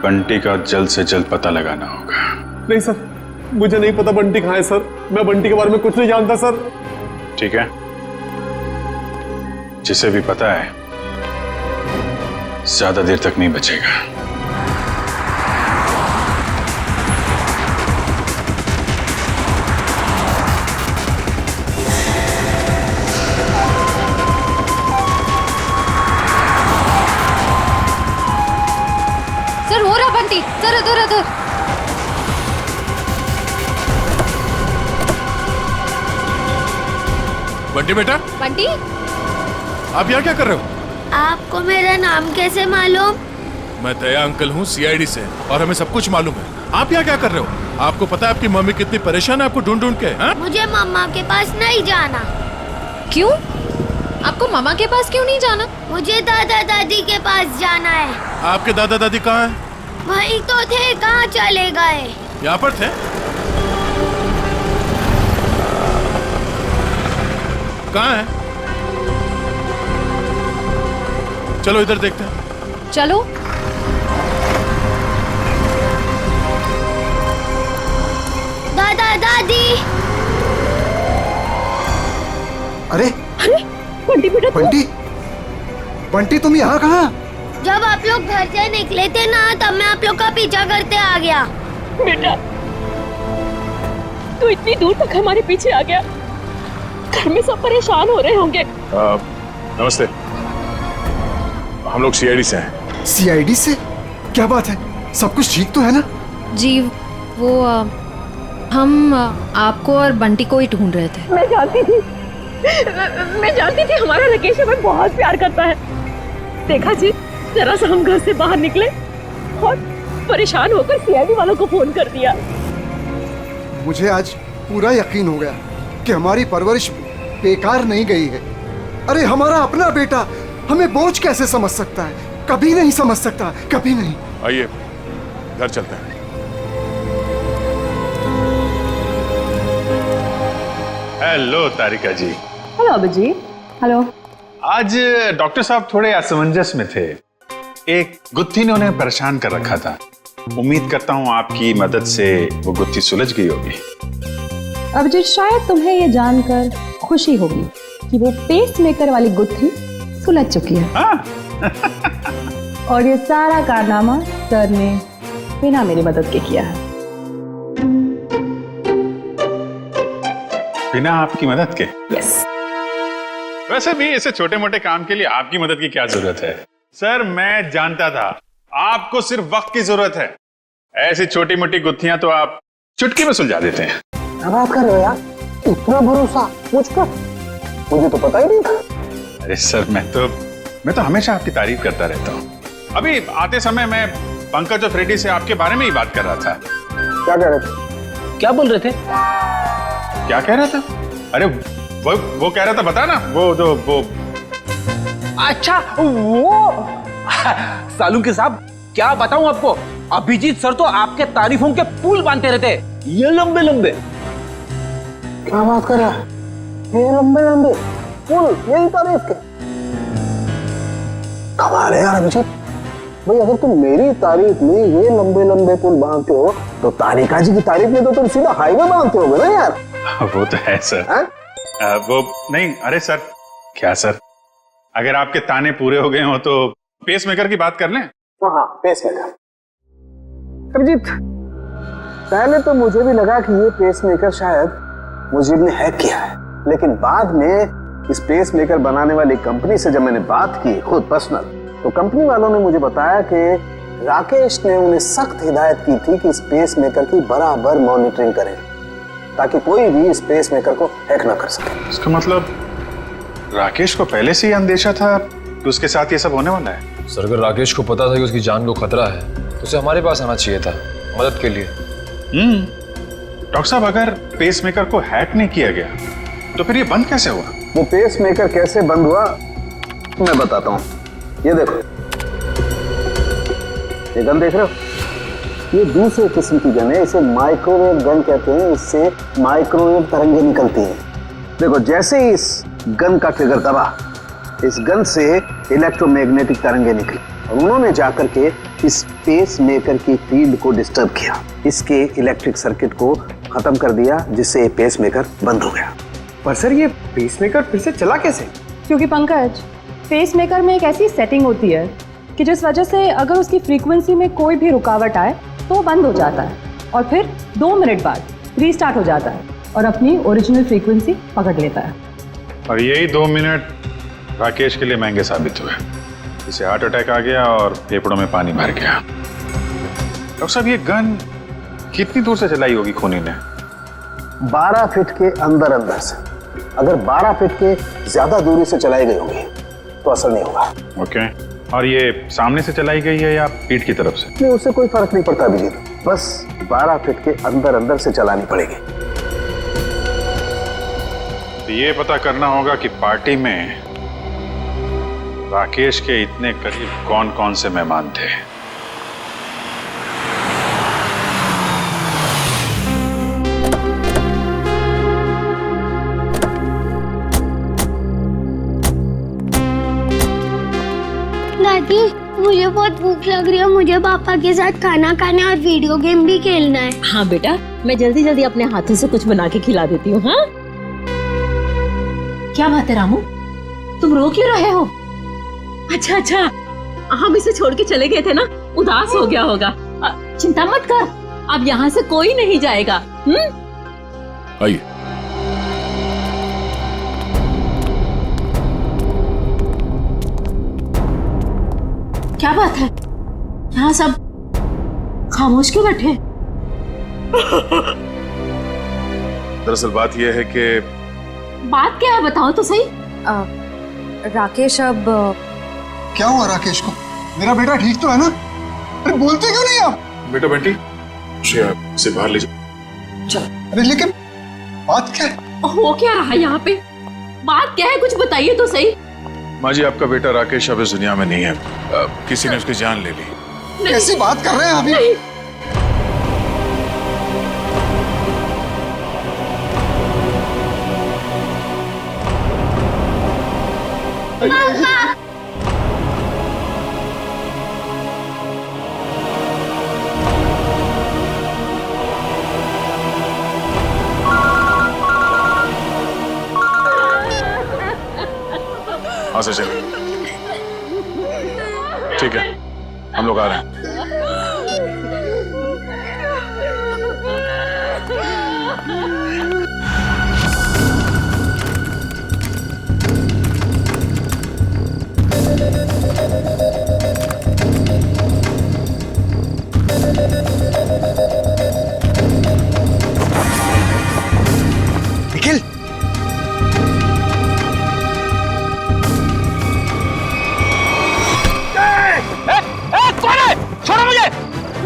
[SPEAKER 11] बंटी का जल्द से जल्द पता लगाना होगा।
[SPEAKER 9] नहीं सर, मुझे नहीं पता बंटी कहाँ है सर। मैं बंटी के बारे में कुछ नहीं जानता सर।
[SPEAKER 11] ठीक है, जिसे भी पता है ज्यादा देर तक नहीं बचेगा।
[SPEAKER 12] सर हो रहा बंटी, सर उधर उधर।
[SPEAKER 18] बंटी बेटा,
[SPEAKER 12] बंटी
[SPEAKER 18] आप यहाँ क्या कर रहे हो?
[SPEAKER 5] आपको मेरा नाम कैसे मालूम?
[SPEAKER 18] मैं दया अंकल हूँ सीआईडी से और हमें सब कुछ मालूम है। आप यहाँ क्या कर रहे हो? आपको पता है आपकी मम्मी कितनी परेशान है आपको ढूंढ ढूंढ के? हा?
[SPEAKER 5] मुझे मम्मा के पास नहीं जाना।
[SPEAKER 12] क्यों? आपको मामा के पास क्यों नहीं जाना?
[SPEAKER 5] मुझे दादा दादी के पास जाना है।
[SPEAKER 18] आपके दादा दादी कहाँ हैं?
[SPEAKER 5] वहीं तो थे, कहाँ चले गए?
[SPEAKER 18] यहाँ पर थे। कहाँ है? चलो इधर देखते हैं।
[SPEAKER 12] चलो।
[SPEAKER 5] दादा दादी।
[SPEAKER 7] अरे
[SPEAKER 10] बंटी बेटा,
[SPEAKER 7] बंटी तुम यहाँ कहाँ?
[SPEAKER 5] जब आप लोग घर से निकले थे ना तब मैं आप लोग का पीछा करते आ गया।
[SPEAKER 10] बेटा तू इतनी दूर तक हमारे पीछे आ गया। घर में सब परेशान हो रहे होंगे।
[SPEAKER 11] नमस्ते, हम लोग सीआईडी से हैं।
[SPEAKER 7] सीआईडी से? क्या बात है, सब कुछ ठीक तो है ना?
[SPEAKER 12] जी वो हम आपको और बंटी को ही ढूंढ रहे थे।
[SPEAKER 10] मैं जानती थी हमारा राकेश हमें बहुत प्यार करता है। देखा जी, जरा सा हम घर से बाहर निकले और परेशान होकर सीआईडी वालों को फोन कर दिया।
[SPEAKER 7] मुझे आज पूरा यकीन हो गया कि हमारी परवरिश बेकार नहीं गई है। अरे हमारा अपना बेटा हमें बोझ कैसे समझ सकता है? कभी नहीं समझ सकता, कभी नहीं।
[SPEAKER 18] आइए घर चलते हैं।
[SPEAKER 11] हेलो तारिका जी।
[SPEAKER 10] हेलो अभिजीत। हेलो।
[SPEAKER 11] आज डॉक्टर साहब थोड़े असमंजस में थे। एक गुत्थी ने उन्हें परेशान कर रखा था। उम्मीद करता हूँ आपकी मदद से वो गुत्थी सुलझ गई होगी।
[SPEAKER 19] अभिजीत, शायद तुम्हें ये जानकर खुशी होगी कि वो पेसमेकर वाली गुत्थी सुलझ चुकी है। और ये सारा कारनामा सर ने बिना मेरी मदद के किया है।
[SPEAKER 11] बिना आपकी मदद के?
[SPEAKER 19] यस।
[SPEAKER 11] वैसे भी ऐसे छोटे मोटे काम के लिए आपकी मदद की क्या जरूरत है? सर मैं जानता था आपको सिर्फ वक्त की जरूरत है। ऐसी छोटी मोटी गुत्थियां तो आप चुटकी में सुलझा देते हैं।
[SPEAKER 17] क्या बात कर रहे हो यार, इतना भरोसा मुझ पर? मुझे तो पता ही नहीं था।
[SPEAKER 11] अरे सर मैं तो हमेशा आपकी तारीफ करता रहता हूँ। अभी आते समय मैं पंकज और फ्रेडी से आपके बारे में ही बात कर रहा था।
[SPEAKER 17] क्या कह रहे थे?
[SPEAKER 13] क्या बोल रहे थे?
[SPEAKER 11] क्या कह रहा था? अरे वो कह रहा था, बता ना, वो
[SPEAKER 13] अच्छा वो सालू के साहब, क्या बताऊं आपको, अभिजीत सर तो आपके तारीफों के पुल बांधते रहते, ये लंबे लंबे।
[SPEAKER 17] क्या बात कर रहा है? ये लंबे लंबे पुल, यही तारीफ के? कमाल है यार अभिजीत भाई, अगर तुम मेरी तारीफ में ये लंबे लंबे पुल बांधते हो तो तारिका जी की तारीफ में तो तुम सीधा हाईवे बांधते होगे ना यार।
[SPEAKER 11] वो तो है सर। वो नहीं, अरे सर क्या सर, अगर आपके ताने पूरे हो गए हो तो पेस मेकर की बात कर लें।
[SPEAKER 17] हाँ पेस मेकर। अभिजीत, पहले तो मुझे भी लगा कि ये पेस मेकर शायद मुझे ने हैक किया है, लेकिन बाद में इस पेस मेकर बनाने वाली कंपनी से जब मैंने बात की खुद पर्सनल, तो कंपनी वालों ने मुझे बताया कि राकेश ने उन्हें सख्त हिदायत की थी कि इस पेस मेकर की बराबर मॉनिटरिंग करें ताकि कोई भी इस पेस मेकर को हैक ना कर सके।
[SPEAKER 11] इसका मतलब राकेश को पहले से ही अंदेशा था कि उसके साथ ये सब होने वाला है?
[SPEAKER 6] सर अगर राकेश को पता था कि उसकी जान को खतरा है तो उसे हमारे पास आना चाहिए था मदद के लिए।
[SPEAKER 11] डॉक्टर साहब, अगर पेस मेकर को हैक नहीं किया गया तो फिर ये बंद कैसे हुआ?
[SPEAKER 17] वो पेस मेकर कैसे बंद हुआ मैं बताता हूँ। ये देखो, ये गन देख रहे हो? ये दूसरे किस्म की गन है, इसे माइक्रोवेव गन कहते हैं। इससे माइक्रोवेव तरंगे निकलती हैं। देखो, जैसे ही इस गन का ट्रिगर दबा, इस गन से इलेक्ट्रोमैग्नेटिक तरंगे निकली और उन्होंने जाकर के इस पेस मेकर की फील्ड को डिस्टर्ब किया, इसके इलेक्ट्रिक सर्किट को खत्म कर दिया, जिससे ये पेस मेकर बंद हो गया।
[SPEAKER 14] पर सर ये पेस मेकर फिर से चला कैसे?
[SPEAKER 19] क्योंकि पंकज, पेस मेकर में एक ऐसी सेटिंग होती है कि जिस वजह से अगर उसकी फ्रीक्वेंसी में कोई भी रुकावट आए तो वो बंद हो जाता है और फिर 2 मिनट बाद रीस्टार्ट हो जाता है और अपनी ओरिजिनल फ्रीक्वेंसी पकड़ लेता है।
[SPEAKER 11] और यही 2 मिनट राकेश के लिए महंगे साबित हुए। इसे हार्ट अटैक आ गया और फेफड़ों में पानी भर गया। डॉक्टर साहब, ये गन कितनी दूर से चलाई होगी खूनी ने?
[SPEAKER 17] 12 फीट के अंदर अंदर से। अगर 12 फीट के ज्यादा दूरी से चलाई गई होगी तो असर नहीं होगा।
[SPEAKER 11] ओके, और ये सामने से चलाई गई है या पीठ की तरफ से?
[SPEAKER 17] नहीं, उससे कोई फर्क नहीं पड़ता अभिजीत, बस 12 फीट के अंदर अंदर से चलानी पड़ेगी।
[SPEAKER 11] तो ये पता करना होगा कि पार्टी में राकेश के इतने करीब कौन कौन से मेहमान थे।
[SPEAKER 5] दादी, मुझे बहुत भूख लग रही है, मुझे पापा के साथ खाना खाना और वीडियो गेम भी खेलना है।
[SPEAKER 20] हाँ बेटा, मैं जल्दी जल्दी अपने हाथों से कुछ बना के खिला देती हूँ। हाँ, क्या बात है रामू, तुम रो क्यों रहे हो? अच्छा, हम इसे छोड़ के चले गए थे ना, उदास हो गया होगा। चिंता मत कर, अब यहाँ से कोई नहीं जाएगा।
[SPEAKER 18] आइए।
[SPEAKER 20] क्या बात है, यहाँ सब खामोश क्यों बैठे?
[SPEAKER 18] दरअसल बात यह है कि
[SPEAKER 20] बात क्या है, बताओ तो सही।
[SPEAKER 15] राकेश, अब
[SPEAKER 7] क्या हुआ राकेश को? मेरा बेटा ठीक तो है ना? अरे बोलते क्यों नहीं आप?
[SPEAKER 18] बेटा बंटी, इसे बाहर ले जाओ।
[SPEAKER 20] चल।
[SPEAKER 7] अरे लेकिन बात क्या है?
[SPEAKER 20] हो क्या रहा है यहाँ पे? बात क्या है, कुछ बताइए तो सही।
[SPEAKER 18] माँ जी, आपका बेटा राकेश अब इस दुनिया में नहीं है। किसी ने उसकी जान ले ली।
[SPEAKER 7] कैसी बात कर रहे हैं अभी?
[SPEAKER 20] नहीं।
[SPEAKER 18] हाँ सर, चलिए। ठीक है, हम लोग आ रहे हैं।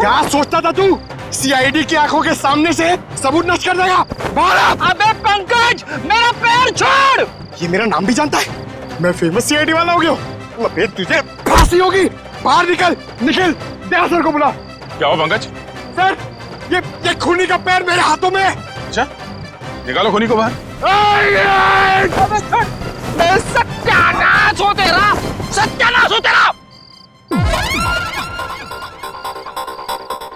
[SPEAKER 9] क्या सोचता था तू? सीआईडी की आंखों के सामने से सबूत नष्ट कर देगा? बाहर आ!
[SPEAKER 13] अबे पंकज, मेरा पैर छोड़।
[SPEAKER 9] ये मेरा नाम भी जानता है? मैं फेमस सीआईडी वाला हो गया हूँ। अबे तुझे फांसी होगी। बाहर निकल, निखिल, दया सर को बुला।
[SPEAKER 11] क्या हो पंकज?
[SPEAKER 9] सर, ये खूनी का पैर मेरे हाथों में है।
[SPEAKER 11] अच्छा, निकालो खूनी को बाहर।
[SPEAKER 13] सत्यानाश हो तेरा, सत्यानाश हो तेरा।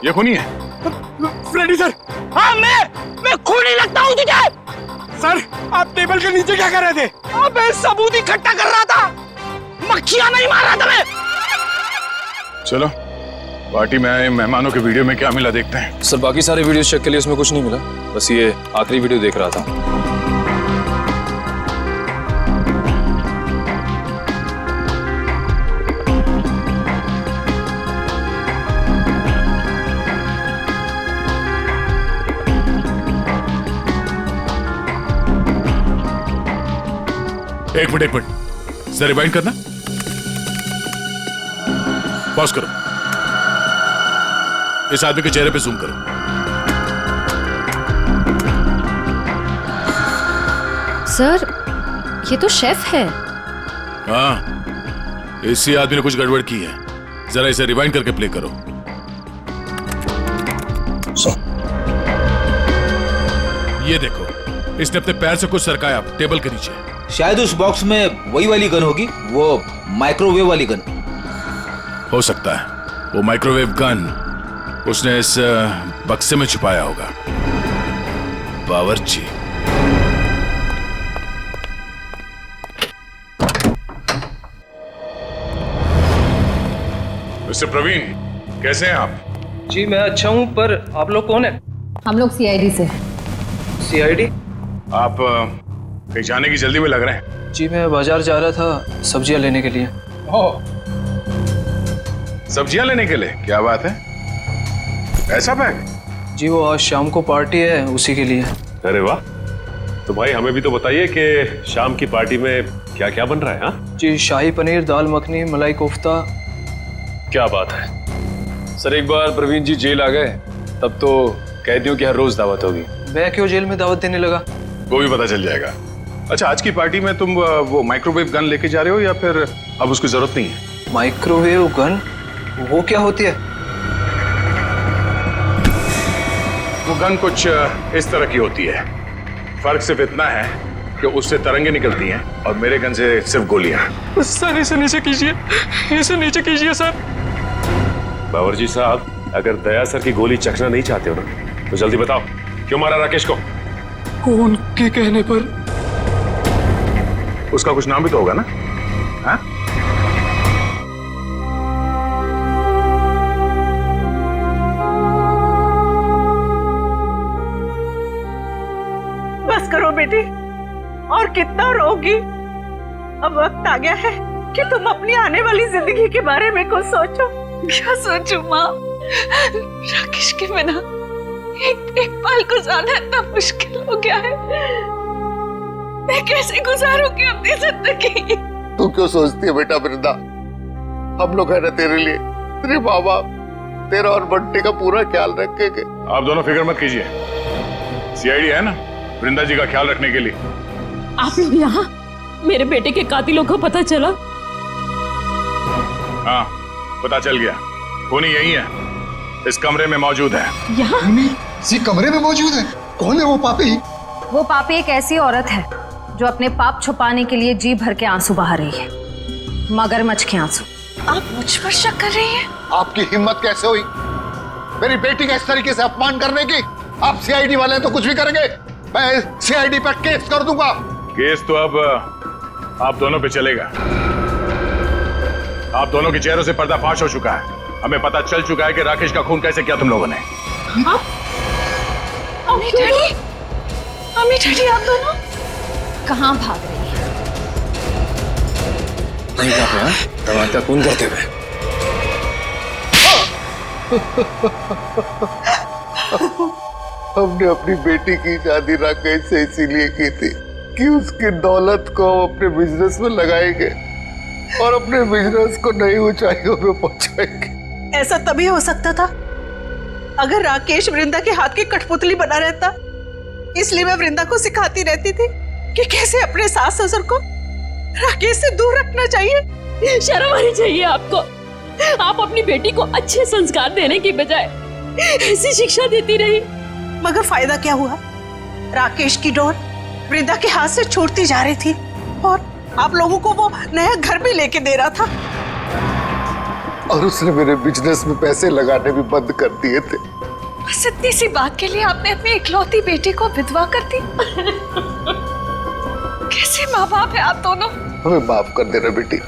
[SPEAKER 11] ये खूनी है?
[SPEAKER 9] Freddy sir.
[SPEAKER 13] हाँ, मैं खूनी लगता हूँ तुझे?
[SPEAKER 9] सर, आप टेबल के नीचे क्या कर रहे थे?
[SPEAKER 13] अबे सबूत इकट्ठा कर रहा था, मक्खियां नहीं मार रहा था मैं।
[SPEAKER 11] चलो, पार्टी में आए मेहमानों के वीडियो में क्या मिला देखते हैं।
[SPEAKER 6] सर, बाकी सारे वीडियो चेक के लिए उसमें कुछ नहीं मिला, बस ये आखिरी वीडियो देख रहा था।
[SPEAKER 18] एक मिनट सर, रिवाइंड करना। पॉज करो, इस आदमी के चेहरे पे जूम करो।
[SPEAKER 12] सर, ये तो शेफ है।
[SPEAKER 18] हाँ, इसी आदमी ने कुछ गड़बड़ की है। जरा इसे रिवाइंड करके प्ले करो। ये देखो, इसने अपने पैर से कुछ सरकाया टेबल के नीचे।
[SPEAKER 16] शायद उस बॉक्स में वही वाली गन होगी, वो माइक्रोवेव वाली गन।
[SPEAKER 18] हो सकता है वो माइक्रोवेव गन उसने इस बक्से में छुपाया होगा। बावर्ची।
[SPEAKER 11] मिस्टर प्रवीण, कैसे हैं आप?
[SPEAKER 21] जी मैं अच्छा हूं, पर आप लोग कौन है?
[SPEAKER 8] हम लोग सीआईडी से।
[SPEAKER 21] सीआईडी?
[SPEAKER 11] आप कहीं जाने की जल्दी में लग रहे हैं।
[SPEAKER 21] जी मैं बाजार जा रहा था सब्जियां लेने के लिए।
[SPEAKER 11] ओह, सब्जियां लेने के लिए? क्या बात है, ऐसा बैग?
[SPEAKER 21] जी वो आज शाम को पार्टी है, उसी के लिए।
[SPEAKER 22] अरे वाह, तो भाई हमें भी तो बताइए कि शाम की पार्टी में क्या क्या बन रहा है? हाँ
[SPEAKER 21] जी, शाही पनीर, दाल मखनी, मलाई कोफ्ता।
[SPEAKER 22] क्या बात है।
[SPEAKER 6] सर, एक बार प्रवीण जी जेल आ गए तब तो कैदियों की हर रोज दावत होगी।
[SPEAKER 21] मैं क्यों जेल में दावत देने लगा?
[SPEAKER 11] वो भी पता चल जाएगा। अच्छा, आज की पार्टी में तुम वो माइक्रोवेव गन लेके जा रहे हो या फिर अब उसकी जरूरत नहीं है?
[SPEAKER 21] Microwave gun? वो क्या होती है?
[SPEAKER 11] वो गन कुछ इस तरह की होती है। फर्क सिर्फ इतना है कि उससे तरंगे निकलती हैं और मेरे गन से सिर्फ गोलियां।
[SPEAKER 21] सर इसे नीचे कीजिए, इसे नीचे कीजिए सर।
[SPEAKER 22] बावर्ची साहब, अगर दया सर की गोली चखना नहीं चाहते हो ना तो जल्दी बताओ, क्यों मारा राकेश को?
[SPEAKER 21] कौन के कहने पर?
[SPEAKER 11] उसका कुछ नाम भी तो होगा ना? हाँ?
[SPEAKER 10] बस करो बेटी, और कितना रोगी। अब वक्त आ गया है कि तुम अपनी आने वाली जिंदगी के बारे में कुछ सोचो।
[SPEAKER 2] क्या सोचूं माँ? राकेश के बिना एक पल गुजारना इतना मुश्किल हो गया है। मैं कैसे गुजारूंगी अपनी जिंदगी?
[SPEAKER 23] तू क्यों सोचती है बेटा वृंदा? हम लोग है ना तेरे लिए, तेरे माँ बाप, तेरा और बंटी का पूरा ख्याल रखेंगे।
[SPEAKER 11] आप दोनों फिक्र मत कीजिए, सीआईडी है ना वृंदा जी का ख्याल रखने के लिए।
[SPEAKER 20] आप लोग यहाँ? मेरे बेटे के कातिलों को पता चला?
[SPEAKER 11] हाँ, पता चल गया। खूनी यही है, इस कमरे में मौजूद है।
[SPEAKER 20] यहाँ?
[SPEAKER 7] इसी कमरे में मौजूद है? कौन है वो पापी?
[SPEAKER 8] वो पापी एक ऐसी औरत है जो अपने पाप छुपाने के लिए जी भर के आंसू बहा रही है, मगरमच्छ के आंसू।
[SPEAKER 2] आप मुझ पर शक कर रही हैं?
[SPEAKER 23] आपकी हिम्मत कैसे हुई मेरी बेटी का इस तरीके से अपमान करने की? आप सीआईडी वाले तो कुछ भी करेंगे, मैं सीआईडी पर केस कर दूंगा।
[SPEAKER 11] केस तो अब आप दोनों पे चलेगा। आप दोनों के चेहरों से पर्दाफाश हो चुका है। हमें पता चल चुका है कि राकेश का खून कैसे किया तुम लोगों ने।
[SPEAKER 2] अम्मी डैडी, अम्मी डैडी, आप दोनों कहाँ भाग रही हैं?
[SPEAKER 6] नहीं कहा, दवा का खून करते हुए।
[SPEAKER 23] हमने अपनी बेटी की शादी राकेश से इसीलिए की थी कि उसकी दौलत को अपने बिजनेस में लगाएंगे और अपने बिजनेस को नई ऊंचाइयों पे पहुंचाएंगे।
[SPEAKER 10] ऐसा तभी हो सकता था
[SPEAKER 1] अगर राकेश वृंदा के हाथ की कठपुतली बना रहता, इसलिए मैं वृंदा को सिखाती रहती थी कि कैसे अपने सास ससुर को राकेश से दूर रखना चाहिए।
[SPEAKER 20] शर्म आनी चाहिए आपको। आप अपनी बेटी को अच्छे संस्कार देने की बजाय ऐसी शिक्षा देती रही।
[SPEAKER 1] मगर फायदा क्या हुआ? राकेश की डोर वृंदा के हाथ से छूटती जा रही थी और आप लोगों को वो नया घर भी लेके दे रहा था।
[SPEAKER 23] और उसने मेरे बिजनेस में पैसे लगाने भी बंद कर दिए थे।
[SPEAKER 10] बस इतनी सी बात के लिए आपने अपनी इकलौती बेटी को विधवा कर दी। कैसे माँ बाप है आप दोनों?
[SPEAKER 23] हमें माफ कर देना बेटी।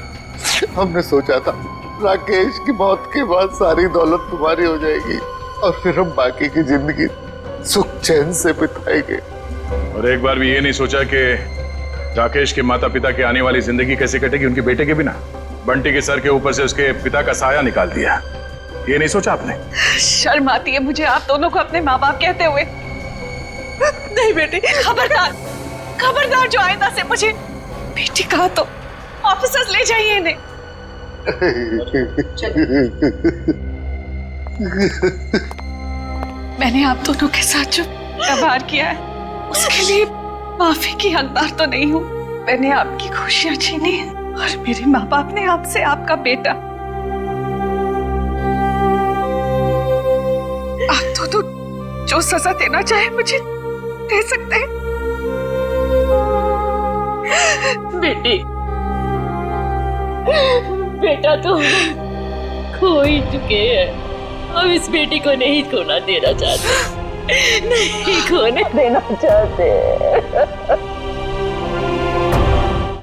[SPEAKER 23] हमने सोचा था राकेश की मौत के बाद सारी दौलत तुम्हारी हो जाएगी और फिर हम बाकी की जिंदगी सुख चैन से बिताएंगे।
[SPEAKER 11] और एक बार भी ये नहीं सोचा कि राकेश के माता पिता की आने वाली जिंदगी कैसे कटेगी उनके बेटे के बिना। बंटी के सर के ऊपर से उसके पिता का साया निकाल दिया, ये नहीं सोचा आपने?
[SPEAKER 10] शर्म आती है मुझे आप दोनों को अपने माँ बाप कहते हुए।
[SPEAKER 1] नहीं बेटी,
[SPEAKER 10] खबरदार, खबरदार जो आइंदा से मुझे बेटी कहा तो ऑफिसर्स ले जाइए इन्हें। मैंने आप दोनों के साथ जो व्यवहार किया है उसके लिए माफी की हकदार तो नहीं हूँ। मैंने आपकी खुशियां छीनी है और मेरे माँ बाप ने आपसे आपका बेटा। आप दोनों जो सजा देना चाहे मुझे दे सकते हैं।
[SPEAKER 20] बेटी, बेटा तो खो ही चुके हैं। हम इस बेटी को नहीं खोना देना चाहते, नहीं खोने देना चाहते।